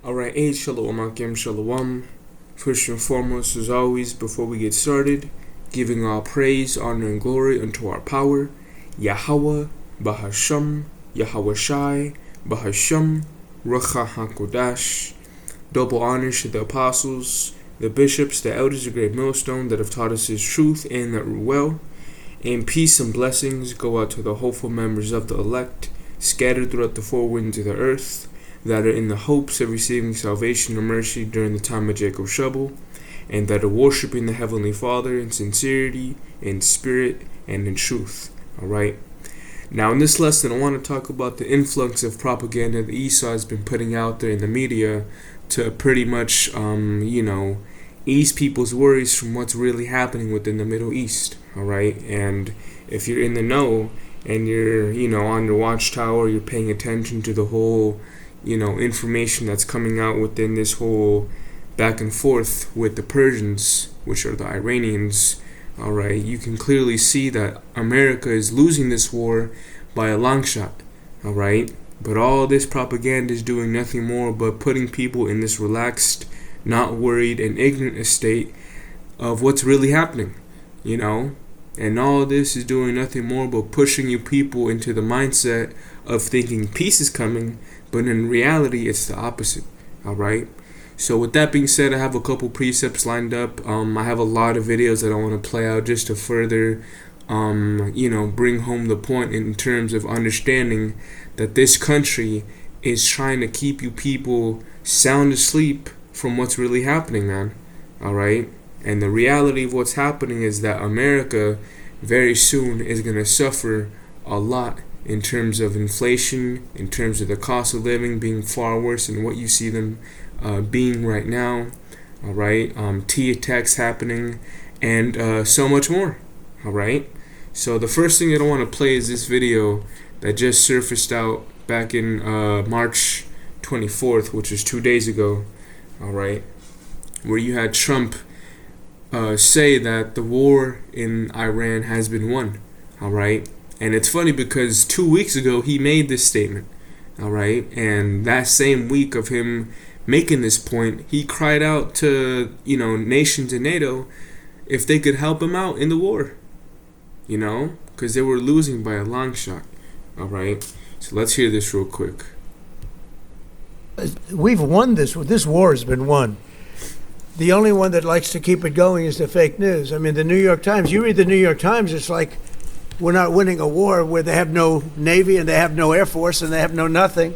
Alright, hey, shalom, akim, shalom. First and foremost, as always, before we get started, giving all praise, honor, and glory unto our power, Yahweh, Bahasham, Yahweh Shai, Bahasham, Ruach HaKodash. Double honors to the apostles, the bishops, the elders of Great Millstone that have taught us His truth and that well. And peace and blessings go out to the hopeful members of the elect, scattered throughout the four winds of the earth, that are in the hopes of receiving salvation and mercy during the time of Jacob's trouble, and that are worshiping the Heavenly Father in sincerity, in spirit, and in truth. Alright? Now in this lesson I want to talk about the influx of propaganda that Esau has been putting out there in the media to pretty much, ease people's worries from what's really happening within the Middle East. Alright? And if you're in the know, and you're, on your watchtower, you're paying attention to the whole information that's coming out within this whole back and forth with the Persians, which are the Iranians, alright, you can clearly see that America is losing this war by a long shot, alright, but all this propaganda is doing nothing more but putting people in this relaxed, not worried, and ignorant state of what's really happening, and all this is doing nothing more but pushing you people into the mindset of thinking peace is coming, but in reality it's the opposite. Alright, so with that being said, I have a couple precepts lined up. I have a lot of videos that I want to play out just to further bring home the point in terms of understanding that this country is trying to keep you people sound asleep from what's really happening, man. Alright, and the reality of what's happening is that America very soon is going to suffer a lot in terms of inflation, in terms of the cost of living being far worse than what you see them being right now. Alright, tea attacks happening, and so much more. Alright, so the first thing that I want to play is this video that just surfaced out back in March 24th, which is 2 days ago. Alright, where you had Trump say that the war in Iran has been won. Alright, and it's funny because 2 weeks ago he made this statement. Alright, and that same week of him making this point, he cried out to nations in NATO if they could help him out in the war, because they were losing by a long shot. Alright, so let's hear this real quick. We've won this. This war has been won. The only one that likes to keep it going is the fake news. I mean, the New York Times, you read the New York Times, it's like we're not winning a war where they have no Navy and they have no Air Force and they have no nothing.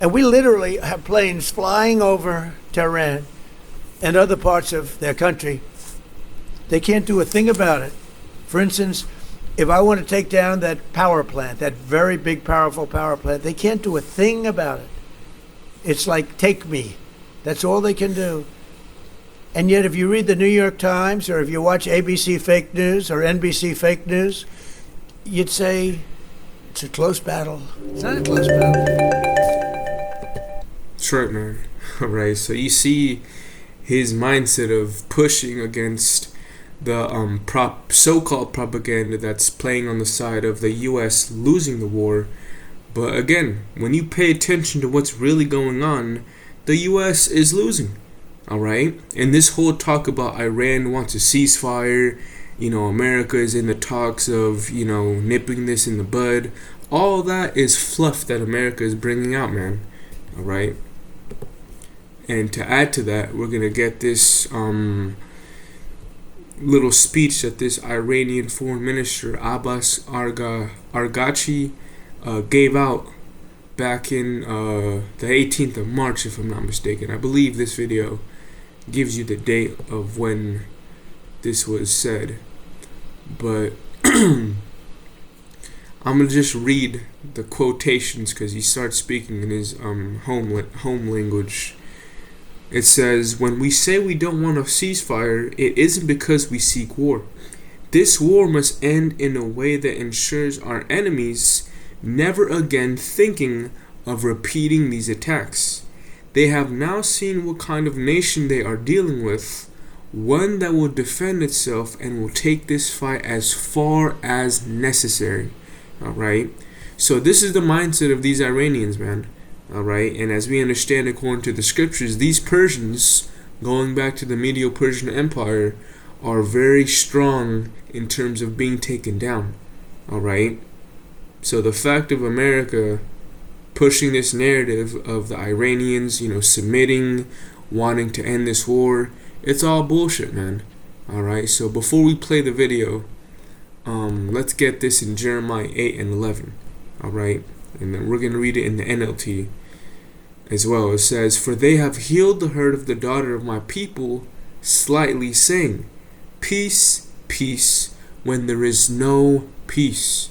And we literally have planes flying over Tehran and other parts of their country. They can't do a thing about it. For instance, if I want to take down that power plant, that very big, powerful power plant, they can't do a thing about it. It's like, take me. That's all they can do. And yet, if you read the New York Times, or if you watch ABC fake news or NBC fake news, you'd say it's a close battle. It's not a close battle. That's right, man. Alright, so you see his mindset of pushing against the so-called propaganda that's playing on the side of the U.S. losing the war. But again, when you pay attention to what's really going on, the U.S. is losing. Alright? And this whole talk about Iran wants a ceasefire, America is in the talks of, nipping this in the bud. All that is fluff that America is bringing out, man. Alright? And to add to that, we're going to get this little speech that this Iranian foreign minister, Abbas Araghchi, gave out back in the 18th of March, if I'm not mistaken. I believe this video gives you the date of when this was said. But I'm going to just read the quotations because he starts speaking in his home language. It says, "When we say we don't want a ceasefire, it isn't because we seek war. This war must end in a way that ensures our enemies never again thinking of repeating these attacks. They have now seen what kind of nation they are dealing with, one that will defend itself and will take this fight as far as necessary." Alright? So this is the mindset of these Iranians, man. All right, and as we understand according to the scriptures, these Persians, going back to the Medo-Persian Empire, are very strong in terms of being taken down. All right, so the fact of America pushing this narrative of the Iranians, submitting, wanting to end this war, it's all bullshit, man. All right, so before we play the video, let's get this in Jeremiah 8 and 11. All right, and then we're going to read it in the NLT as well. It says, "For they have healed the hurt of the daughter of my people, slightly saying, peace, peace, when there is no peace.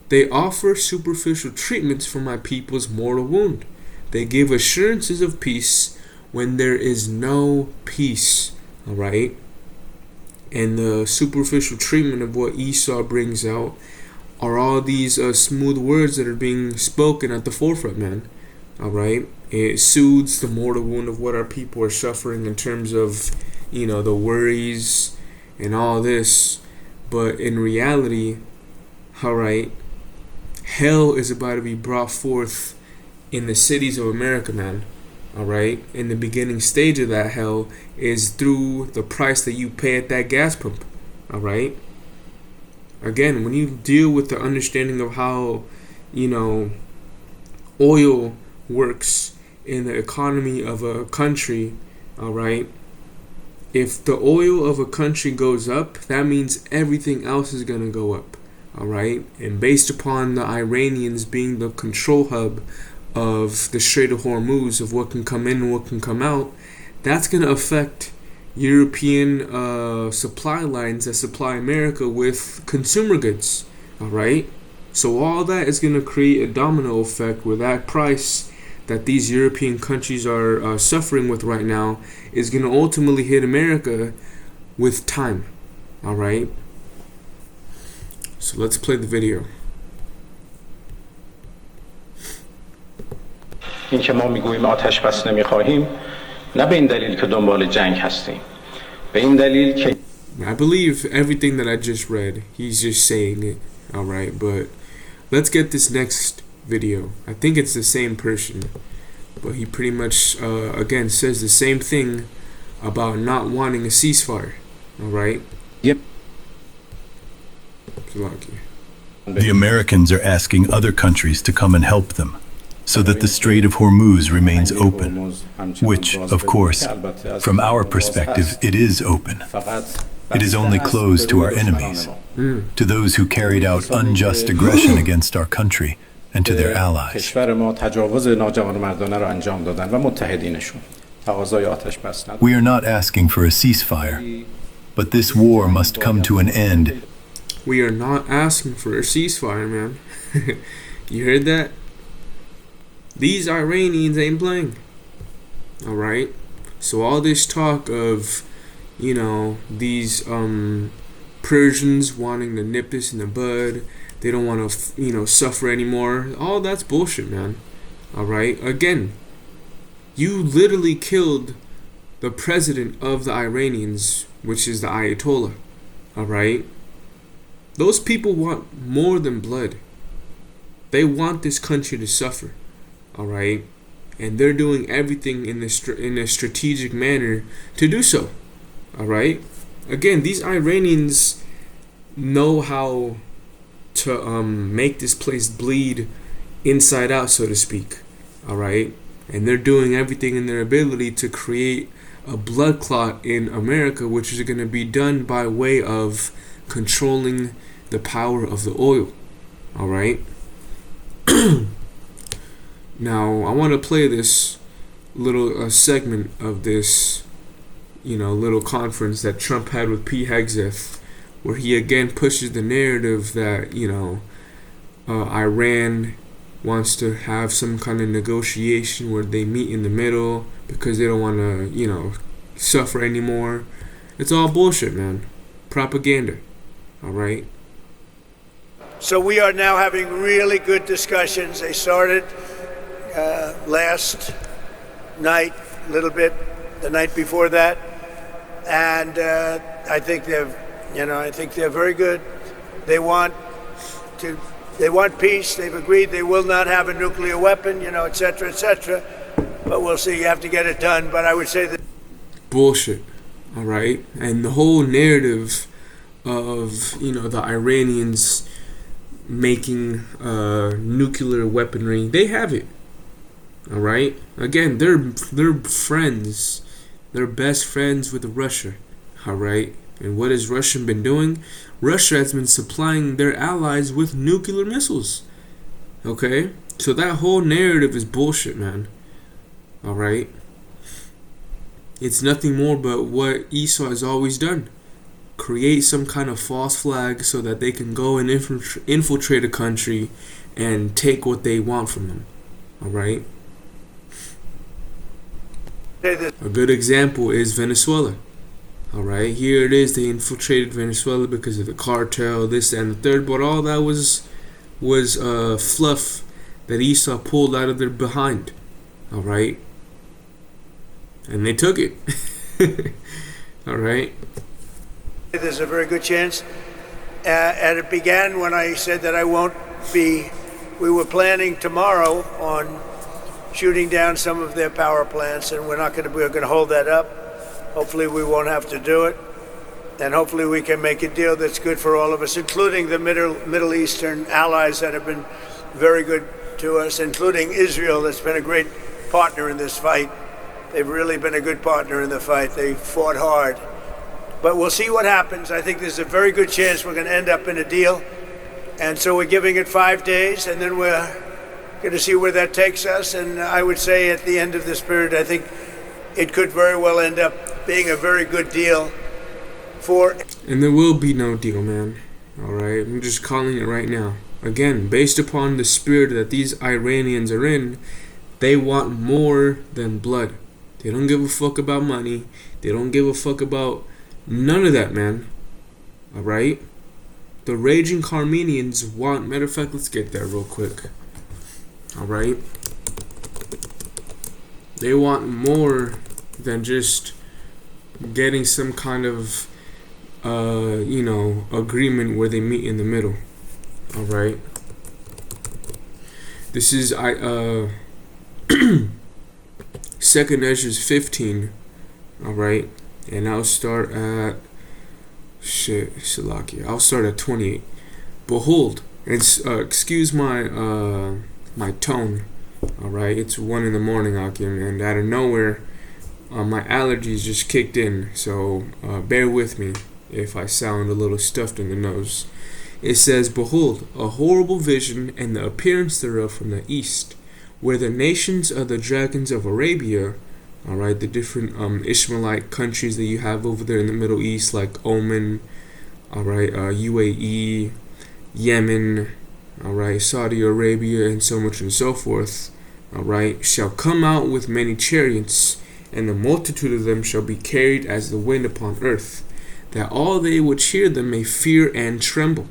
They offer superficial treatments for my people's mortal wound. They give assurances of peace when there is no peace." All right, and the superficial treatment of what Esau brings out are all these smooth words that are being spoken at the forefront, man. All right, it soothes the mortal wound of what our people are suffering in terms of, the worries and all this. But in reality, all right, hell is about to be brought forth in the cities of America, man. All right, in the beginning stage of that hell is through the price that you pay at that gas pump. All right. Again, when you deal with the understanding of how, oil works in the economy of a country, all right, if the oil of a country goes up, that means everything else is going to go up, all right? And based upon the Iranians being the control hub of the Strait of Hormuz, of what can come in and what can come out, that's going to affect European supply lines that supply America with consumer goods, all right? So all that is going to create a domino effect where that price that these European countries are suffering with right now is going to ultimately hit America with time, all right? So let's play the video. این که ما میگوییم آتش بس نمیخواهیم نه به این دلیل که دنبال جنگ هستیم به این دلیل که I believe everything that I just read, he's just saying it, all right? But let's get this next video. I think it's the same person, but he pretty much again says the same thing about not wanting a ceasefire, all right? Yep. The Americans are asking other countries to come and help them so that the Strait of Hormuz remains open, which, of course, from our perspective, it is open. It is only closed to our enemies, to those who carried out unjust aggression against our country and to their allies. We are not asking for a ceasefire, but this war must come to an end. We are not asking for a ceasefire, man. You heard that? These Iranians ain't playing. Alright? So all this talk of, these Persians wanting to nip this in the bud, they don't want to, suffer anymore, all that's bullshit, man. Alright? Again, you literally killed the president of the Iranians, which is the Ayatollah. Alright? Those people want more than blood. They want this country to suffer. All right, and they're doing everything in a strategic manner to do so. All right, again, these Iranians know how to make this place bleed inside out, so to speak. All right, and they're doing everything in their ability to create a blood clot in America, which is going to be done by way of controlling the power of the oil. All right. Now, I want to play this little segment of this, little conference that Trump had with Pete Hegseth, where he again pushes the narrative that, Iran wants to have some kind of negotiation where they meet in the middle because they don't want to, suffer anymore. It's all bullshit, man. Propaganda. All right? So we are now having really good discussions. They started last night, a little bit, the night before that, and I think they're very good. They want to They want peace. They've agreed they will not have a nuclear weapon, et cetera, et cetera. But we'll see. You have to get it done. But I would say that bullshit. All right, and the whole narrative of the Iranians making nuclear weaponry, they have it. All right. Again, they're friends. They're best friends with Russia. All right. And what has Russia been doing? Russia has been supplying their allies with nuclear missiles. Okay? So that whole narrative is bullshit, man. All right? It's nothing more but what Esau has always done. Create some kind of false flag so that they can go and infiltrate a country and take what they want from them. All right? A good example is Venezuela. All right, here it is. They infiltrated Venezuela because of the cartel, this and the third. But all that was fluff that Esau pulled out of their behind. All right, and they took it. All right. There's a very good chance, and it began when I said that I won't be. We were planning tomorrow on shooting down some of their power plants, and we're going to hold that up. Hopefully we won't have to do it, and hopefully we can make a deal that's good for all of us, including the Middle Eastern allies that have been very good to us, including Israel, that's been a great partner in this fight. They've really been a good partner in the fight. They fought hard. But we'll see what happens. I think there's a very good chance we're going to end up in a deal, and so we're giving it 5 days, and then we're going to see where that takes us. And I would say at the end of this period, I think it could very well end up being a very good deal for... And there will be no deal, man. All right? I'm just calling it right now. Again, based upon the spirit that these Iranians are in, they want more than blood. They don't give a fuck about money. They don't give a fuck about none of that, man. All right? The raging Carmenians want... Matter of fact, let's get there real quick. All right? They want more than just getting some kind of agreement where they meet in the middle. All right. This is Second Ezra 15. All right, and I'll start at I'll start at 28. Behold, it's excuse my my tone. All right, it's 1 a.m, Akim, and out of nowhere, my allergies just kicked in. So bear with me if I sound a little stuffed in the nose. It says, "Behold, a horrible vision, and the appearance thereof from the east, where the nations of the dragons of Arabia," all right, the different Ishmaelite countries that you have over there in the Middle East, like Oman, all right, UAE, Yemen, all right, Saudi Arabia, and so much and so forth, all right, "shall come out with many chariots, and the multitude of them shall be carried as the wind upon earth, that all they which hear them may fear and tremble."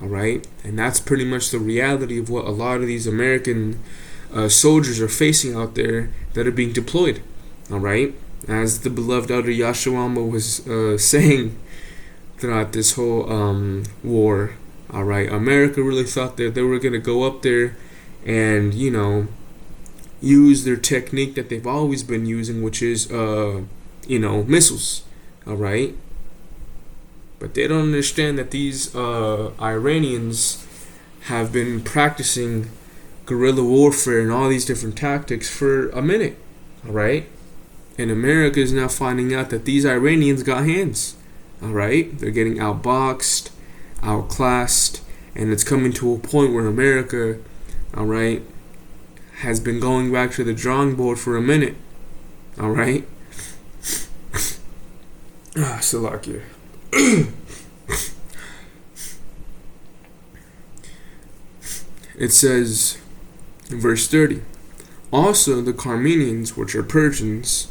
All right, and that's pretty much the reality of what a lot of these American soldiers are facing out there that are being deployed. All right, as the beloved Elder Yashawamba was saying throughout this whole war. All right, America really thought that they were going to go up there and, use their technique that they've always been using, which is, missiles. All right. But they don't understand that these Iranians have been practicing guerrilla warfare and all these different tactics for a minute. All right. And America is now finding out that these Iranians got hands. All right. They're getting outboxed, outclassed, and it's coming to a point where America, all right, has been going back to the drawing board for a minute. All right. Salakia. It says in verse 30, "Also the Carmenians, which are Persians,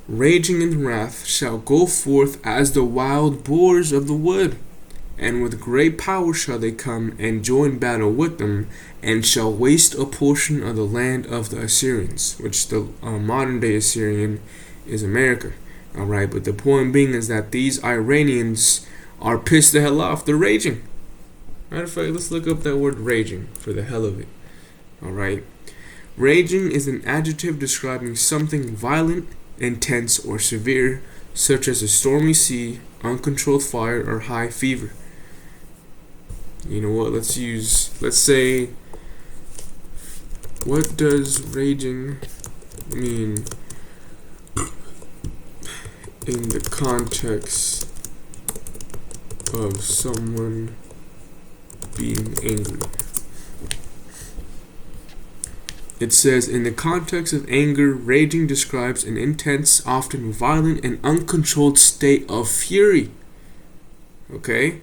raging in wrath, shall go forth as the wild boars of the wood, and with great power shall they come and join battle with them, and shall waste a portion of the land of the Assyrians," which the modern day Assyrian is America. All right, but the point being is that these Iranians are pissed the hell off. They're raging. Matter of fact, let's look up that word raging for the hell of it. Alright. Raging is an adjective describing something violent, intense, or severe, such as a stormy sea, uncontrolled fire, or high fever. You know what? Let's say, what does raging mean in the context of someone being angry? It says, in the context of anger, raging describes an intense, often violent, and uncontrolled state of fury. Okay?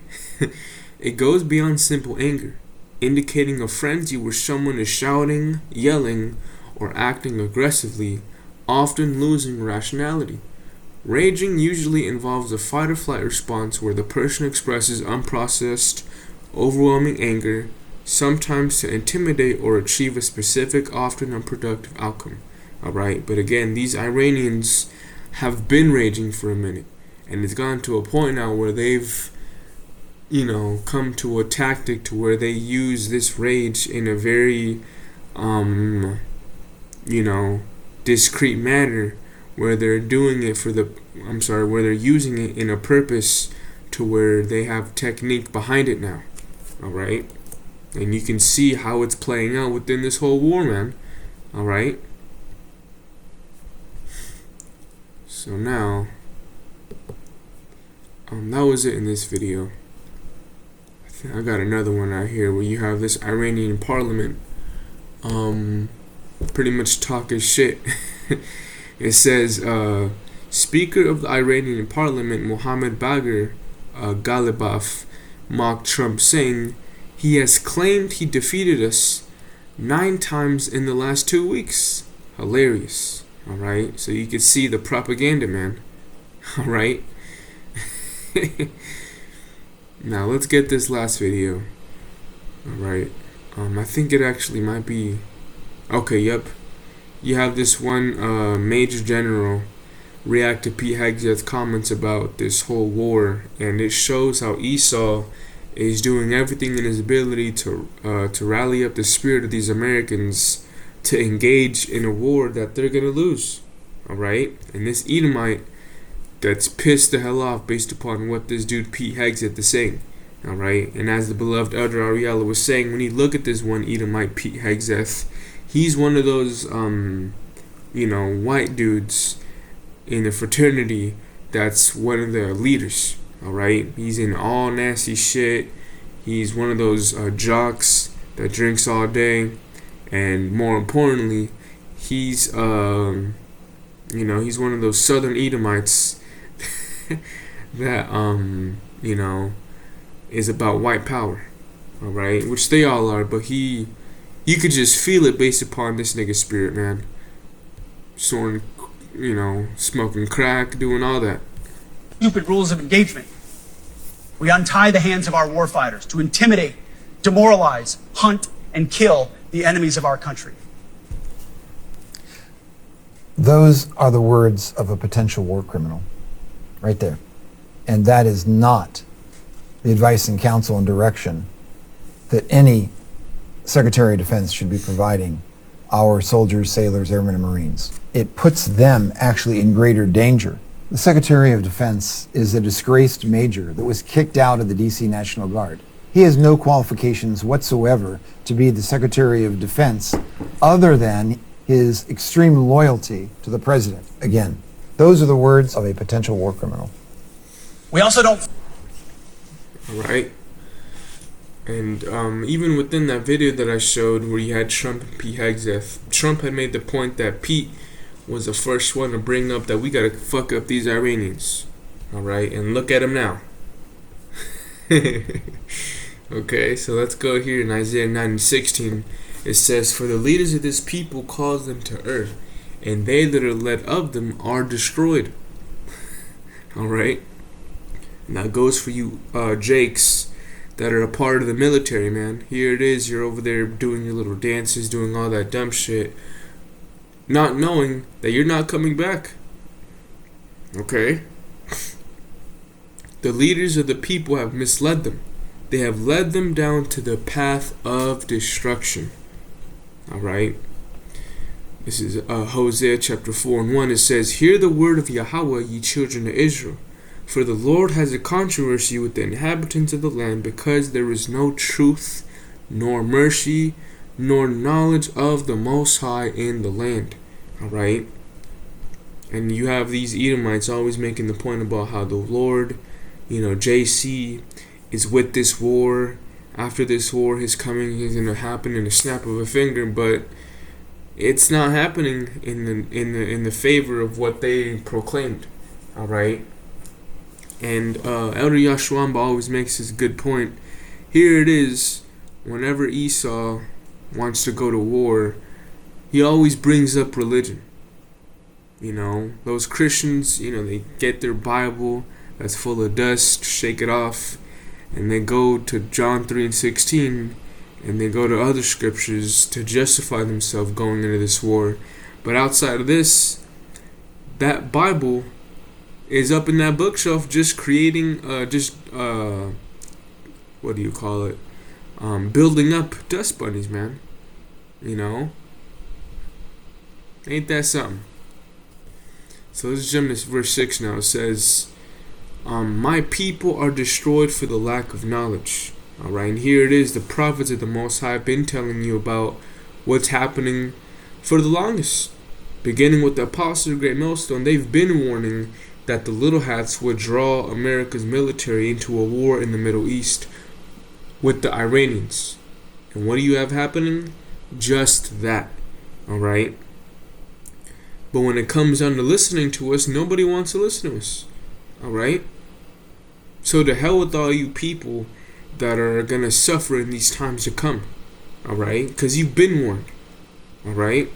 It goes beyond simple anger, indicating a frenzy where someone is shouting, yelling, or acting aggressively, often losing rationality. Raging usually involves a fight or flight response where the person expresses unprocessed, overwhelming anger, sometimes to intimidate or achieve a specific, often unproductive outcome. Alright, but again, these Iranians have been raging for a minute, and it's gone to a point now where they've, come to a tactic to where they use this rage in a very, discreet manner, where they're doing it where they're using it in a purpose to where they have technique behind it now. Alright? And you can see how it's playing out within this whole war, man. Alright? So now, that was it in this video. I got another one out here where you have this Iranian parliament pretty much talking shit. It says, Speaker of the Iranian parliament Mohammad Bagher Ghalibaf mocked Trump, saying he has claimed he defeated us 9 times in the last 2 weeks. Hilarious. Alright, so you can see the propaganda, man. Alright. Now let's get this last video. Alright. I think it actually might be... Okay, yep. You have this one Major General react to Pete Hegseth's comments about this whole war, and it shows how Esau is doing everything in his ability to rally up the spirit of these Americans to engage in a war that they're gonna lose. Alright? And this Edomite that's pissed the hell off based upon what this dude Pete Hegseth is saying. Alright? And as the beloved Elder Ariella was saying, when you look at this one Edomite Pete Hegseth, he's one of those white dudes in a fraternity that's one of the leaders. Alright? He's in all nasty shit. He's one of those jocks that drinks all day. And more importantly, he's he's one of those southern Edomites that is about white power. Alright? Which they all are, but you could just feel it based upon this nigga's spirit, man. Sworn, smoking crack, doing all that. Stupid rules of engagement. We untie the hands of our warfighters to intimidate, demoralize, hunt, and kill the enemies of our country. Those are the words of a potential war criminal, right there. And that is not the advice and counsel and direction that any Secretary of Defense should be providing our soldiers, sailors, airmen, and Marines. It puts them actually in greater danger. The Secretary of Defense is a disgraced major that was kicked out of the DC National Guard. He has no qualifications whatsoever to be the Secretary of Defense other than his extreme loyalty to the president. Again, those are the words of a potential war criminal. We also don't... All right. And even within that video that I showed where you had Trump and Pete Hegseth, Trump had made the point that Pete was the first one to bring up that we gotta fuck up these Iranians. Alright, and look at him now. Okay, so let's go here in Isaiah 9:16. It says, For the leaders of this people cause them to err, and they that are led of them are destroyed. Alright. Now it goes for you Jakes that are a part of the military, man. Here it is, you're over there doing your little dances, doing all that dumb shit, not knowing that you're not coming back. Okay? The leaders of the people have misled them. They have led them down to the path of destruction. Alright? This is Hosea chapter 4 and 1. It says, "Hear the word of Yahweh, ye children of Israel. For the Lord has a controversy with the inhabitants of the land, because there is no truth, nor mercy, nor knowledge of the Most High in the land." Alright? And you have these Edomites always making the point about how the Lord, JC is with this war. After this war, his coming is going to happen in a snap of a finger, but it's not happening in the favor of what they proclaimed. Alright? And Elder Yashuamba always makes this good point. Here it is, whenever Esau wants to go to war, he always brings up religion. Those Christians, they get their Bible that's full of dust, shake it off, and they go to John 3 and 16, and they go to other scriptures to justify themselves going into this war. But outside of this, that Bible is up in that bookshelf, just creating, building up dust bunnies, man. Ain't that something? So let's jump to verse 6 now. It says, "My people are destroyed for the lack of knowledge." Alright, and here it is, the prophets of the Most High have been telling you about what's happening for the longest. Beginning with the apostles of Great Millstone, they've been warning that the Little Hats would draw America's military into a war in the Middle East with the Iranians. And what do you have happening? Just that. Alright? But when it comes down to listening to us, nobody wants to listen to us. Alright? So to hell with all you people that are going to suffer in these times to come. Alright? Because you've been warned. Alright?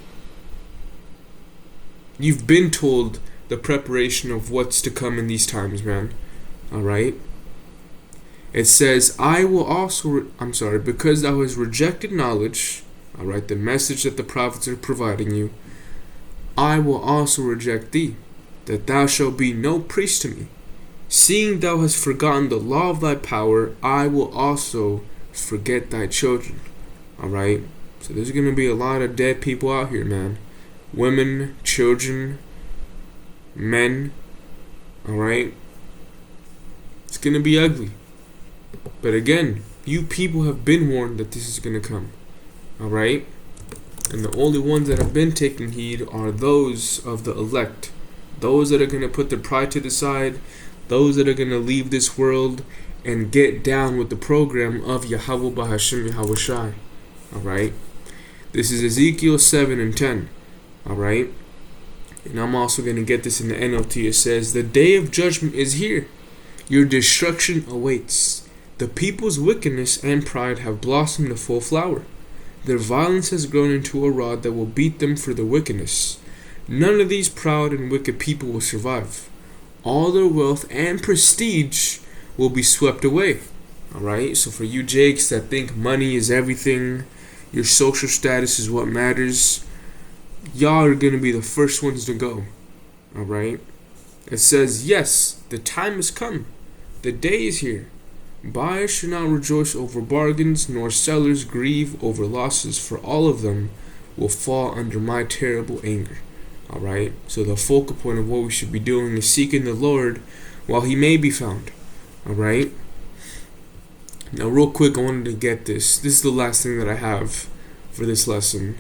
You've been told the preparation of what's to come in these times, man. Alright? It says, because thou hast rejected knowledge, alright, the message that the prophets are providing you, I will also reject thee, that thou shalt be no priest to me. Seeing thou hast forgotten the law of thy power, I will also forget thy children. Alright? So there's going to be a lot of dead people out here, man. Women, children, men. Alright? It's going to be ugly. But again, you people have been warned that this is going to come. Alright? And the only ones that have been taking heed are those of the elect. Those that are going to put their pride to the side. Those that are going to leave this world and get down with the program of Yahweh Bahashim Yahweh Shai. Alright? This is Ezekiel 7 and 10. Alright? And I'm also going to get this in the NLT. It says, "The day of judgment is here. Your destruction awaits. The people's wickedness and pride have blossomed to full flower. Their violence has grown into a rod that will beat them for their wickedness. None of these proud and wicked people will survive. All their wealth and prestige will be swept away." Alright, so for you Jakes that think money is everything, your social status is what matters, y'all are going to be the first ones to go. Alright? It says, "Yes, the time has come. The day is here. Buyers should not rejoice over bargains, nor sellers grieve over losses, for all of them will fall under my terrible anger." Alright? So the focal point of what we should be doing is seeking the Lord while he may be found. Alright? Now real quick, I wanted to get this. This is the last thing that I have for this lesson.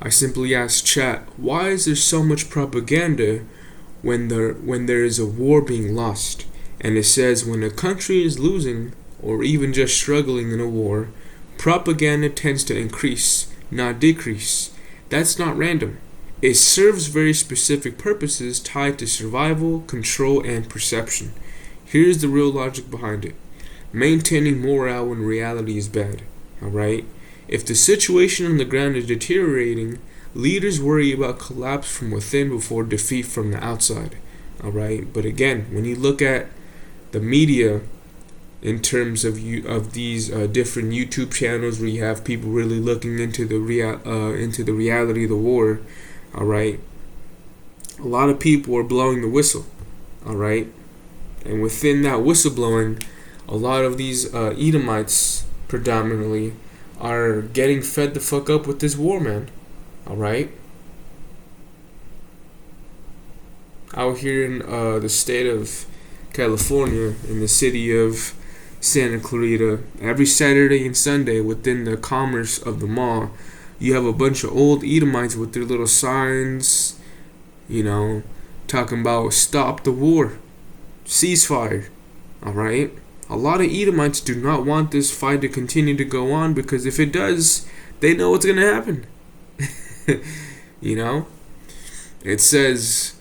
I simply asked chat, why is there so much propaganda when there is a war being lost? And it says when a country is losing or even just struggling in a war, propaganda tends to increase, not decrease. That's not random. It serves very specific purposes tied to survival, control, and perception. Here's the real logic behind it. Maintaining morale when reality is bad. Alright? If the situation on the ground is deteriorating, leaders worry about collapse from within before defeat from the outside. Alright? But again, when you look at the media in terms of these different YouTube channels where you have people really looking into the reality of the war, alright, a lot of people are blowing the whistle, alright, and within that whistleblowing, a lot of these Edomites, predominantly, are getting fed the fuck up with this war, man. Alright? Out here in the state of California, in the city of Santa Clarita, every Saturday and Sunday within the commerce of the mall, you have a bunch of old Edomites with their little signs, you know, talking about stop the war, ceasefire. Alright? A lot of Edomites do not want this fight to continue to go on, because if it does, they know what's going to happen. You know? It says,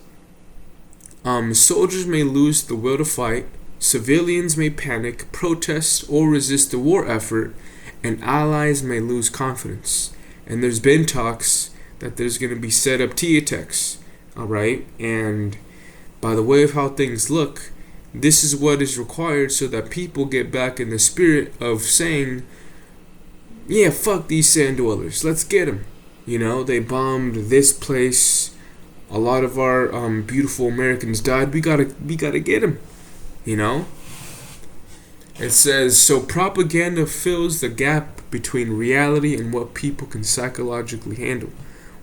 soldiers may lose the will to fight, civilians may panic, protest, or resist the war effort, and allies may lose confidence. And there's been talks that there's going to be set up tea attacks. Alright? And by the way of how things look, this is what is required so that people get back in the spirit of saying, yeah, fuck these sand dwellers, let's get them. You know, they bombed this place, a lot of our beautiful Americans died, we gotta get them. You know? It says, so propaganda fills the gap between reality and what people can psychologically handle.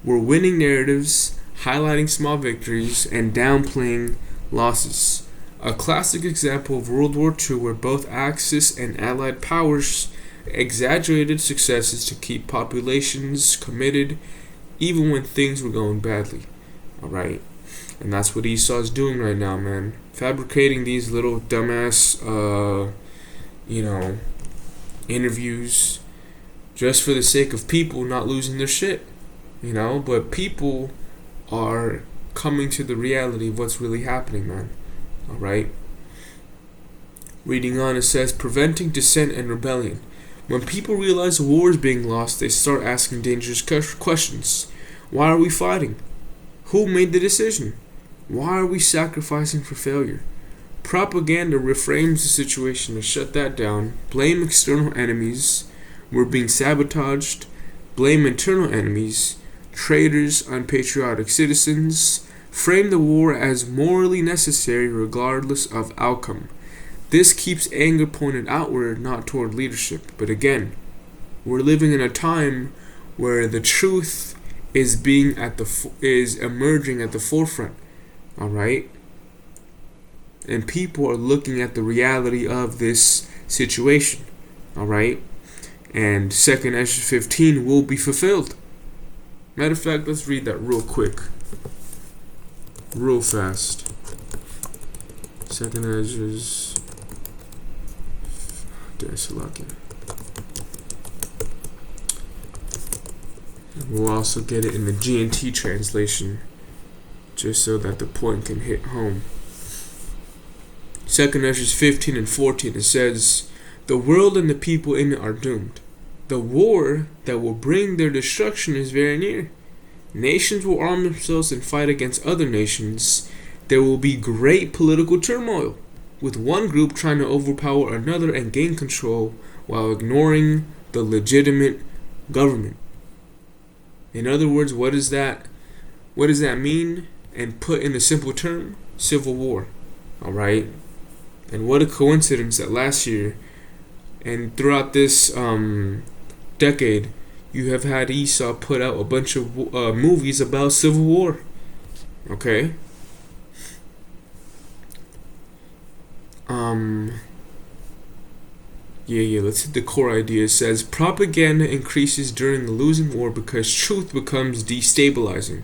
We're winning narratives, highlighting small victories, and downplaying losses. A classic example of World War II, where both Axis and Allied powers exaggerated successes to keep populations committed even when things were going badly. Alright? And that's what Esau's doing right now, man. Fabricating these little dumbass, interviews just for the sake of people not losing their shit. You know? But people are coming to the reality of what's really happening, man. Alright? Reading on, it says, preventing dissent and rebellion. When people realize a war is being lost, they start asking dangerous questions. Why are we fighting? Who made the decision? Why are we sacrificing for failure? Propaganda reframes the situation to shut that down, blame external enemies, we're being sabotaged, blame internal enemies, traitors, unpatriotic citizens, frame the war as morally necessary regardless of outcome. This keeps anger pointed outward, not toward leadership. But again, we're living in a time where the truth is emerging at the forefront. All right? And people are looking at the reality of this situation. All right? And 2nd Ezra 15 will be fulfilled. Matter of fact, let's read that real quick. Real fast. 2nd Ezra's We'll also get it in the GNT translation, just so that the point can hit home. 2nd Ezra 15 and 14, it says, the world and the people in it are doomed. The war that will bring their destruction is very near. Nations will arm themselves and fight against other nations. There will be great political turmoil, with one group trying to overpower another and gain control while ignoring the legitimate government. In other words, what does that mean? And put in a simple term, civil war. Alright? And what a coincidence that last year and throughout this decade, you have had Esau put out a bunch of movies about civil war. Okay? Let's hit the core idea. It says, propaganda increases during the losing war because truth becomes destabilizing.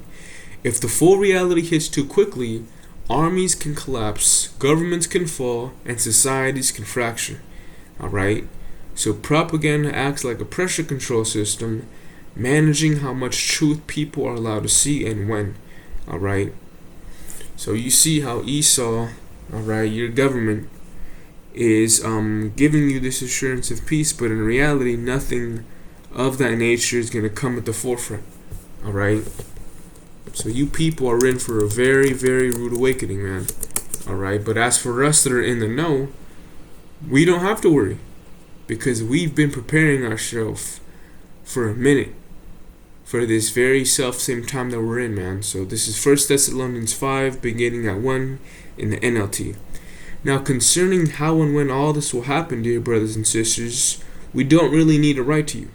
If the full reality hits too quickly, armies can collapse, governments can fall, and societies can fracture. Alright? So propaganda acts like a pressure control system, managing how much truth people are allowed to see and when. Alright? So you see how Esau, alright, your government, is giving you this assurance of peace, but in reality, nothing of that nature is going to come at the forefront. Alright? So you people are in for a very, very rude awakening, man. Alright? But as for us that are in the know, we don't have to worry, because we've been preparing ourselves for a minute for this very self-same time that we're in, man. So this is 1 Thessalonians 5, beginning at 1 in the NLT. Now, concerning how and when all this will happen, dear brothers and sisters, we don't really need to write to you.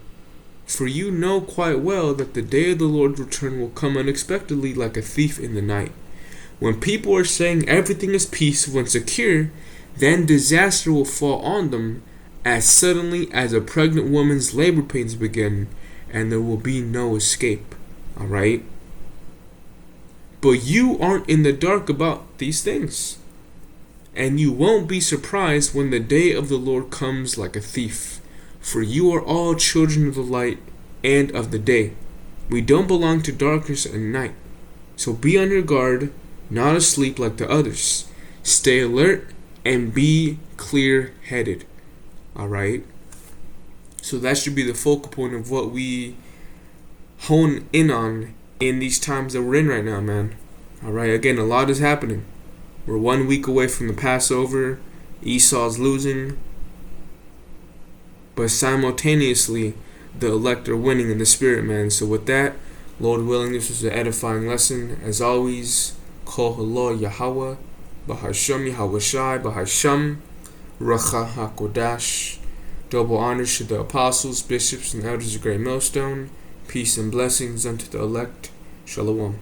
For you know quite well that the day of the Lord's return will come unexpectedly like a thief in the night. When people are saying everything is peaceful and secure, then disaster will fall on them as suddenly as a pregnant woman's labor pains begin, and there will be no escape. Alright? But you aren't in the dark about these things. And you won't be surprised when the day of the Lord comes like a thief. For you are all children of the light and of the day. We don't belong to darkness and night. So be on your guard, not asleep like the others. Stay alert and be clear-headed. Alright? So that should be the focal point of what we hone in on in these times that we're in right now, man. Alright, again, a lot is happening. We're 1 week away from the Passover. Esau's losing. But simultaneously, the elect are winning in the spirit, man. So with that, Lord willing, this was an edifying lesson. As always, Kol Halo Yahweh, Bahasham Yahweh Bahasham, Racha HaKodash. Double honors to the apostles, bishops, and elders of Great Millstone. Peace and blessings unto the elect. Shalom.